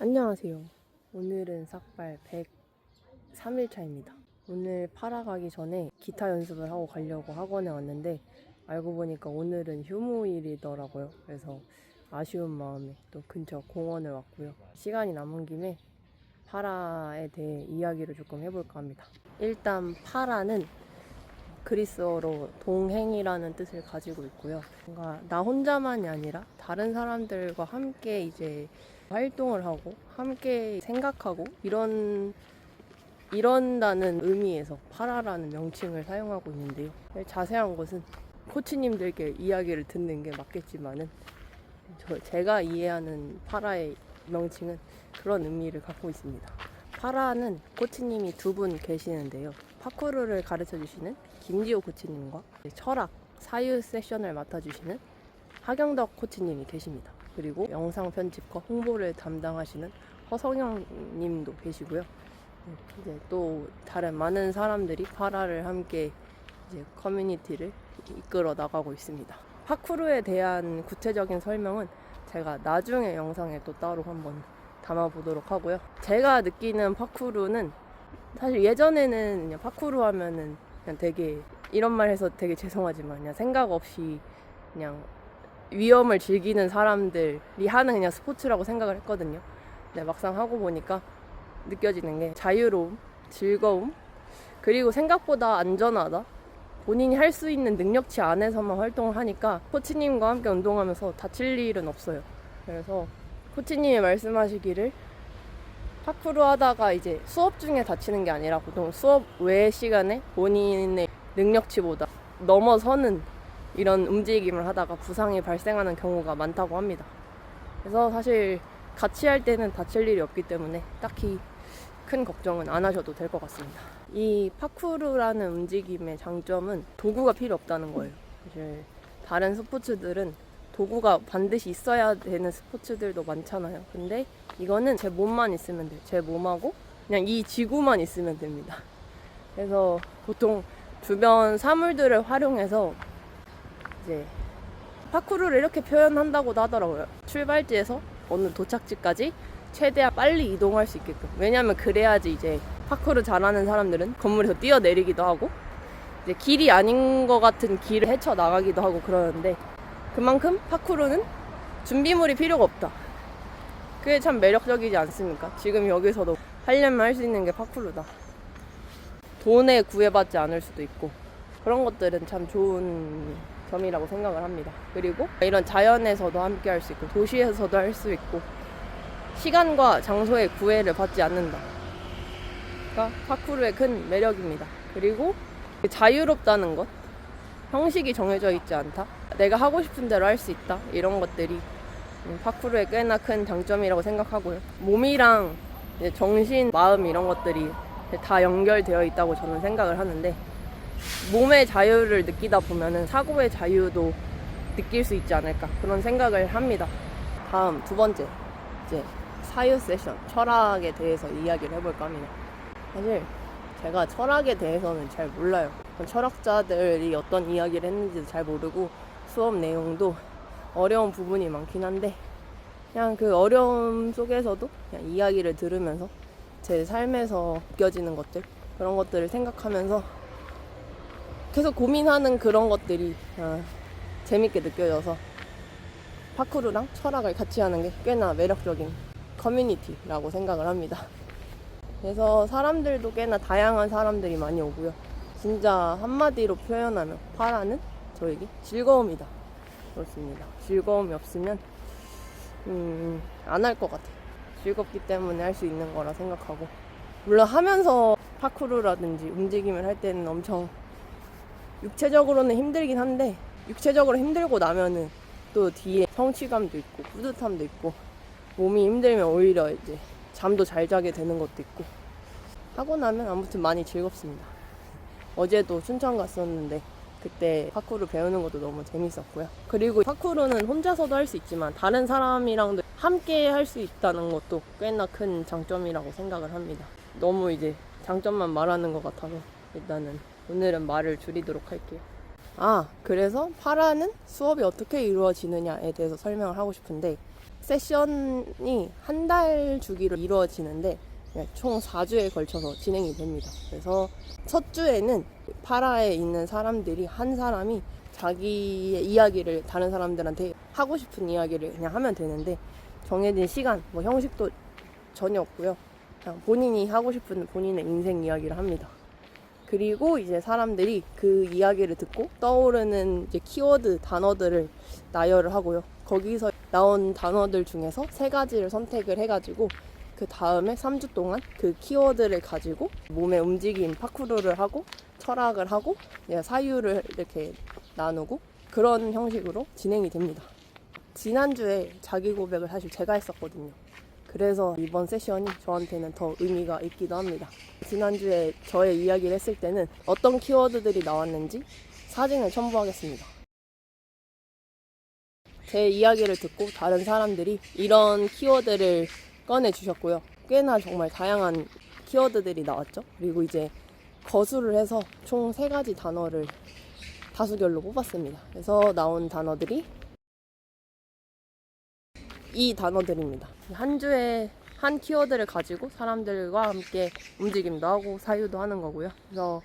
안녕하세요. 오늘은 삭발 103일차입니다. 오늘 파라 가기 전에 기타 연습을 하고 가려고 학원에 왔는데 알고 보니까 오늘은 휴무일이더라고요. 그래서 아쉬운 마음에 또 근처 공원을 왔고요. 시간이 남은 김에 파라에 대해 이야기를 조금 해볼까 합니다. 일단 파라는 그리스어로 동행이라는 뜻을 가지고 있고요. 뭔가 나 혼자만이 아니라 다른 사람들과 함께 이제 활동을 하고 함께 생각하고 이런다는 의미에서 파라라는 명칭을 사용하고 있는데요. 자세한 것은 코치님들께 이야기를 듣는 게 맞겠지만은 제가 이해하는 파라의 명칭은 그런 의미를 갖고 있습니다. 파라는 코치님이 두 분 계시는데요. 파쿠르를 가르쳐 주시는 김지호 코치님과 철학, 사유 세션을 맡아주시는 하경덕 코치님이 계십니다. 그리고 영상 편집과 홍보를 담당하시는 허성영 님도 계시고요. 이제 또 다른 많은 사람들이 파라를 함께 이제 커뮤니티를 이끌어 나가고 있습니다. 파쿠르에 대한 구체적인 설명은 제가 나중에 영상에 또 따로 한번 담아보도록 하고요. 제가 느끼는 파쿠르는 사실 예전에는 그냥 파쿠르 하면은 그냥 되게 이런 말 해서 되게 죄송하지만 그냥 생각 없이 그냥 위험을 즐기는 사람들이 하는 그냥 스포츠라고 생각을 했거든요. 근데 막상 하고 보니까 느껴지는 게 자유로움, 즐거움, 그리고 생각보다 안전하다. 본인이 할 수 있는 능력치 안에서만 활동을 하니까 코치님과 함께 운동하면서 다칠 일은 없어요. 그래서 코치님이 말씀하시기를 파쿠르 하다가 이제 수업 중에 다치는 게 아니라 보통 수업 외 시간에 본인의 능력치보다 넘어서는 이런 움직임을 하다가 부상이 발생하는 경우가 많다고 합니다. 그래서 사실 같이 할 때는 다칠 일이 없기 때문에 딱히 큰 걱정은 안 하셔도 될 것 같습니다. 이 파쿠르라는 움직임의 장점은 도구가 필요 없다는 거예요. 사실 다른 스포츠들은 도구가 반드시 있어야 되는 스포츠들도 많잖아요. 근데 이거는 제 몸만 있으면 돼요. 제 몸하고 그냥 이 지구만 있으면 됩니다. 그래서 보통 주변 사물들을 활용해서 이제 파쿠르를 이렇게 표현한다고도 하더라고요. 출발지에서 어느 도착지까지 최대한 빨리 이동할 수 있게끔. 왜냐면 그래야지 이제 파쿠르 잘하는 사람들은 건물에서 뛰어내리기도 하고 이제 길이 아닌 것 같은 길을 헤쳐나가기도 하고 그러는데 그만큼 파쿠르는 준비물이 필요가 없다. 그게 참 매력적이지 않습니까? 지금 여기서도 하려면 할 수 있는 게 파쿠르다. 돈에 구애받지 않을 수도 있고 그런 것들은 참 좋은 점이라고 생각을 합니다. 그리고 이런 자연에서도 함께 할 수 있고 도시에서도 할 수 있고 시간과 장소의 구애를 받지 않는다. 그러니까 파쿠르의 큰 매력입니다. 그리고 자유롭다는 것, 형식이 정해져 있지 않다. 내가 하고 싶은 대로 할 수 있다. 이런 것들이 파쿠르의 꽤나 큰 장점이라고 생각하고요. 몸이랑 정신, 마음 이런 것들이 다 연결되어 있다고 저는 생각을 하는데 몸의 자유를 느끼다 보면은 사고의 자유도 느낄 수 있지 않을까 그런 생각을 합니다. 다음 두 번째 이제 사유 세션, 철학에 대해서 이야기를 해볼까 합니다. 사실 제가 철학에 대해서는 잘 몰라요. 철학자들이 어떤 이야기를 했는지도 잘 모르고 수업 내용도 어려운 부분이 많긴 한데 그냥 그 어려움 속에서도 그냥 이야기를 들으면서 제 삶에서 느껴지는 것들 그런 것들을 생각하면서 계속 고민하는 그런 것들이 재밌게 느껴져서 파쿠르랑 철학을 같이 하는 게 꽤나 매력적인 커뮤니티라고 생각을 합니다. 그래서 사람들도 꽤나 다양한 사람들이 많이 오고요. 진짜 한마디로 표현하면 파라는 저에게 즐거움이다. 그렇습니다. 즐거움이 없으면 안 할 것 같아요. 즐겁기 때문에 할 수 있는 거라 생각하고 물론 하면서 파쿠르라든지 움직임을 할 때는 엄청 육체적으로는 힘들긴 한데 육체적으로 힘들고 나면은 또 뒤에 성취감도 있고 뿌듯함도 있고 몸이 힘들면 오히려 이제 잠도 잘 자게 되는 것도 있고 하고 나면 아무튼 많이 즐겁습니다. 어제도 춘천 갔었는데 그때 파쿠르 배우는 것도 너무 재밌었고요. 그리고 파쿠르는 혼자서도 할 수 있지만 다른 사람이랑도 함께 할 수 있다는 것도 꽤나 큰 장점이라고 생각을 합니다. 너무 이제 장점만 말하는 것 같아서 일단은 오늘은 말을 줄이도록 할게요. 그래서 파라는 수업이 어떻게 이루어지느냐에 대해서 설명을 하고 싶은데 세션이 한 달 주기로 이루어지는데 총 4주에 걸쳐서 진행이 됩니다. 그래서 첫 주에는 파라에 있는 사람들이 한 사람이 자기의 이야기를 다른 사람들한테 하고 싶은 이야기를 그냥 하면 되는데 정해진 시간, 뭐 형식도 전혀 없고요. 그냥 본인이 하고 싶은 본인의 인생 이야기를 합니다. 그리고 이제 사람들이 그 이야기를 듣고 떠오르는 이제 키워드 단어들을 나열을 하고요. 거기서 나온 단어들 중에서 3가지를 선택을 해가지고 그 다음에 3주 동안 그 키워드를 가지고 몸의 움직임 파쿠르를 하고 철학을 하고 사유를 이렇게 나누고 그런 형식으로 진행이 됩니다. 지난주에 자기 고백을 사실 제가 했었거든요. 그래서 이번 세션이 저한테는 더 의미가 있기도 합니다. 지난주에 저의 이야기를 했을 때는 어떤 키워드들이 나왔는지 사진을 첨부하겠습니다. 제 이야기를 듣고 다른 사람들이 이런 키워드를 꺼내주셨고요. 꽤나 정말 다양한 키워드들이 나왔죠. 그리고 이제 거수를 해서 총 3가지 단어를 다수결로 뽑았습니다. 그래서 나온 단어들이 이 단어들입니다. 한 주에 한 키워드를 가지고 사람들과 함께 움직임도 하고 사유도 하는 거고요. 그래서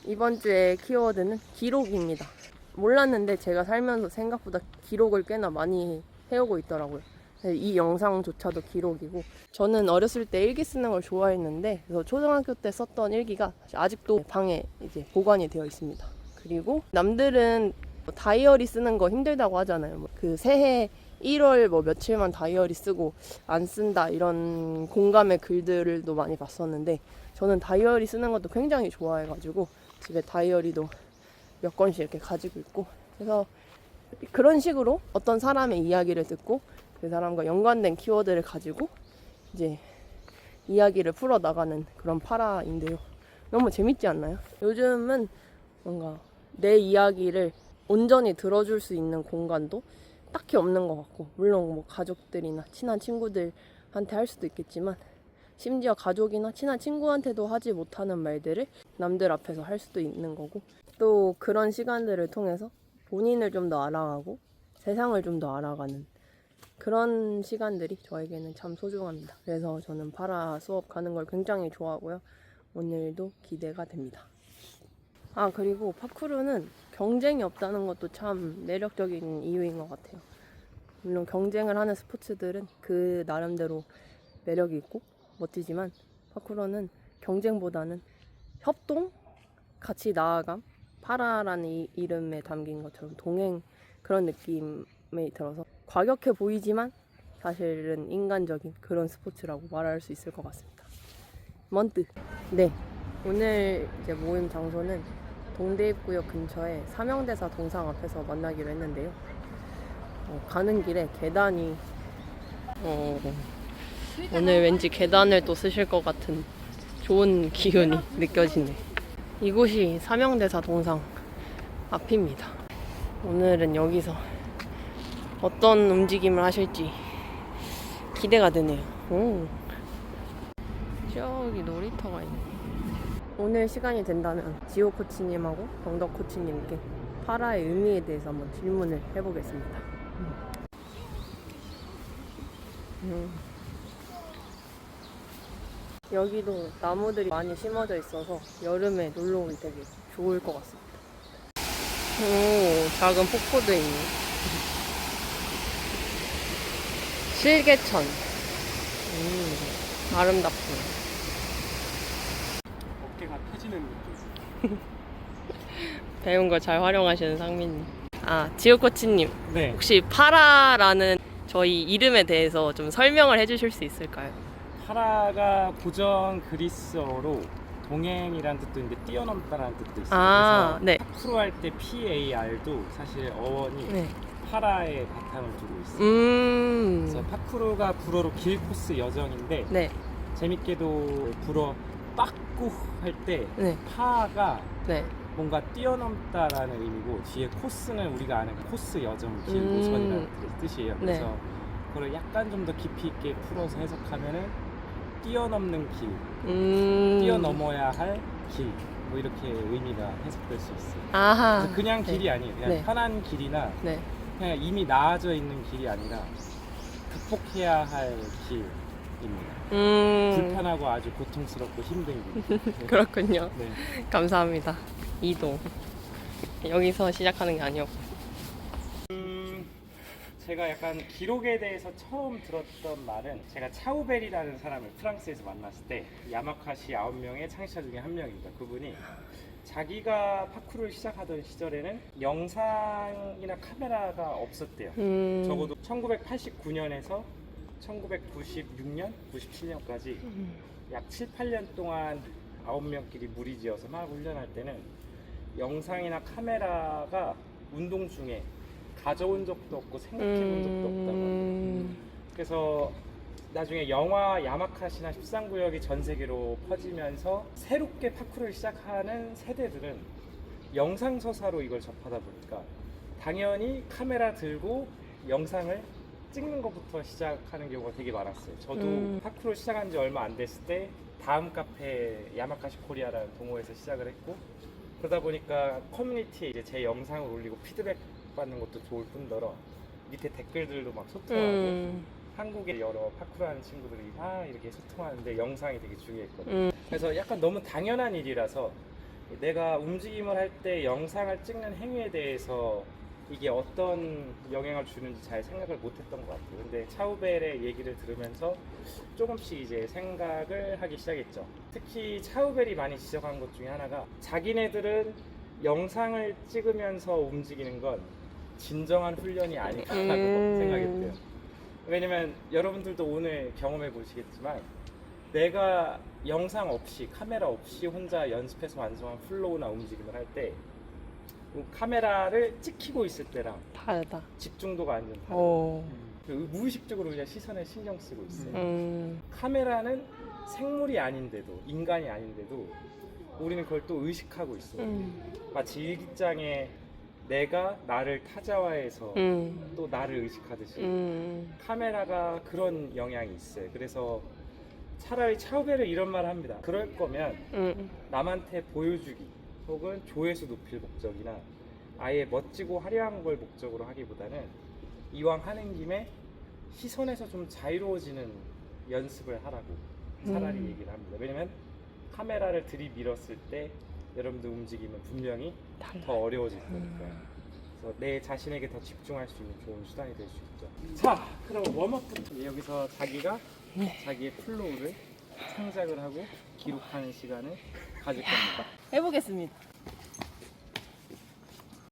이번 주에 키워드는 기록입니다. 몰랐는데 제가 살면서 생각보다 기록을 꽤나 많이 해오고 있더라고요. 이 영상조차도 기록이고 저는 어렸을 때 일기 쓰는 걸 좋아했는데 그래서 초등학교 때 썼던 일기가 아직도 방에 이제 보관이 되어 있습니다. 그리고 남들은 다이어리 쓰는 거 힘들다고 하잖아요. 그 새해 1월 뭐 며칠만 다이어리 쓰고 안 쓴다 이런 공감의 글들도 많이 봤었는데 저는 다이어리 쓰는 것도 굉장히 좋아해가지고 집에 다이어리도 몇 권씩 이렇게 가지고 있고 그래서 그런 식으로 어떤 사람의 이야기를 듣고 그 사람과 연관된 키워드를 가지고 이제 이야기를 풀어나가는 그런 파라인데요. 너무 재밌지 않나요? 요즘은 뭔가 내 이야기를 온전히 들어줄 수 있는 공간도 딱히 없는 것 같고 물론 뭐 가족들이나 친한 친구들한테 할 수도 있겠지만 심지어 가족이나 친한 친구한테도 하지 못하는 말들을 남들 앞에서 할 수도 있는 거고 또 그런 시간들을 통해서 본인을 좀 더 알아가고 세상을 좀 더 알아가는 그런 시간들이 저에게는 참 소중합니다. 그래서 저는 파라 수업 가는 걸 굉장히 좋아하고요. 오늘도 기대가 됩니다. 아 그리고 파쿠르는 경쟁이 없다는 것도 참 매력적인 이유인 것 같아요. 물론 경쟁을 하는 스포츠들은 그 나름대로 매력이 있고 멋지지만 파쿠르는 경쟁보다는 협동, 같이 나아감, 파라라는 이름에 담긴 것처럼 동행 그런 느낌이 들어서 과격해 보이지만 사실은 인간적인 그런 스포츠라고 말할 수 있을 것 같습니다. 먼뜨. 네, 오늘 이제 모임 장소는 동대입구역 근처에 삼형대사 동상 앞에서 만나기로 했는데요. 가는 길에 계단이 오늘 왠지 계단을 또 쓰실 것 같은 좋은 기운이 느껴지네. 이곳이 삼형대사 동상 앞입니다. 오늘은 여기서 어떤 움직임을 하실지 기대가 되네요. 저기 놀이터가 있네. 오늘 시간이 된다면 지호 코치님하고 병덕 코치님께 파라의 의미에 대해서 한번 질문을 해보겠습니다. 여기도 나무들이 많이 심어져 있어서 여름에 놀러 오기 되게 좋을 것 같습니다. 오, 작은 폭포도 있네. 실개천. 아름답군. 어깨가 펴지는 느낌. 배운 걸 잘 활용하시는 상민님. 아, 지호 코치님. 네. 혹시 파라라는 저희 이름에 대해서 좀 설명을 해주실 수 있을까요? 파라가 고전 그리스어로 동행이라는 뜻도 있는데 뛰어넘다라는 뜻도 있어요. 아, 그래서 네. 파쿠르 할 때 PAR도 사실 어원이 네. 파라의 바탕을 두고 있어요. 그래서 파쿠르가 불어로 길 코스 여정인데 네. 재밌게도 불어 빠꾸 할 때 네. 파가 네. 뭔가 뛰어넘다라는 의미고 뒤에 코스는 우리가 아는 코스 여정 길고선이라는 뜻이에요. 그래서 네. 그걸 약간 좀 더 깊이 있게 풀어서 해석하면은 뛰어넘는 길, 뛰어넘어야 할 길, 뭐 이렇게 의미가 해석될 수 있어요. 아하. 그래서 그냥 네. 길이 아니에요. 그냥 네. 편한 길이나 네. 그냥 이미 나아져 있는 길이 아니라 극복해야 할 길입니다. 불편하고 아주 고통스럽고 힘든 길. 네. 그렇군요. 네. 감사합니다. 이동. 여기서 시작하는 게 아니었고. 제가 약간 기록에 대해서 처음 들었던 말은 제가 차우벨이라는 사람을 프랑스에서 만났을 때 야마카시 9명의 창시자 중에 한 명입니다. 그분이 자기가 파쿠르를 시작하던 시절에는 영상이나 카메라가 없었대요. 적어도 1989년에서 1996년, 97년까지 약 7, 8년 동안 9명끼리 무리지어서 막 훈련할 때는 영상이나 카메라가 운동 중에 가져온 적도 없고 생각해 본 적도 없다고 합니다. 그래서 나중에 영화 야마카시나 13구역이 전 세계로 퍼지면서 새롭게 파쿠르를 시작하는 세대들은 영상서사로 이걸 접하다 보니까 당연히 카메라 들고 영상을 찍는 것부터 시작하는 경우가 되게 많았어요. 저도 파쿠르 시작한 지 얼마 안 됐을 때 다음 카페 야마카시 코리아라는 동호회에서 시작을 했고, 그러다 보니까 커뮤니티에 이제 제 영상을 올리고 피드백 받는 것도 좋을 뿐더러 밑에 댓글들도 막 소통하고 한국의 여러 파쿠르 하는 친구들이 이렇게 소통하는데 영상이 되게 중요했거든요. 그래서 약간 너무 당연한 일이라서 내가 움직임을 할 때 영상을 찍는 행위에 대해서 이게 어떤 영향을 주는지 잘 생각을 못했던 것 같아요. 근데 차우벨의 얘기를 들으면서 조금씩 이제 생각을 하기 시작했죠. 특히 차우벨이 많이 지적한 것 중에 하나가 자기네들은 영상을 찍으면서 움직이는 건 진정한 훈련이 아니다라고 생각했대요. 왜냐면 여러분들도 오늘 경험해 보시겠지만 내가 영상 없이 카메라 없이 혼자 연습해서 완성한 플로우나 움직임을 할 때 카메라를 찍히고 있을 때랑 다르다. 집중도가 완전 달라요. 오. 무의식적으로 그냥 시선에 신경 쓰고 있어요. 카메라는 생물이 아닌데도, 인간이 아닌데도 우리는 그걸 또 의식하고 있어요. 마치 일기장에 내가 나를 타자화해서 또 나를 의식하듯이 카메라가 그런 영향이 있어요. 그래서 차라리 차우벨은 이런 말을 합니다. 그럴 거면 남한테 보여주기 혹은 조회수 높일 목적이나 아예 멋지고 화려한 걸 목적으로 하기보다는 이왕 하는 김에 시선에서 좀 자유로워지는 연습을 하라고 차라리 얘기를 합니다. 왜냐면 카메라를 들이밀었을 때 여러분들 움직임은 분명히 더 어려워질 거니까. 그래서 내 자신에게 더 집중할 수 있는 좋은 수단이 될 수 있죠. 자, 그럼 웜업부터 여기서 자기가 자기의 플로우를 창작을 하고 기록하는 시간을 가질 겁니다. 해보겠습니다.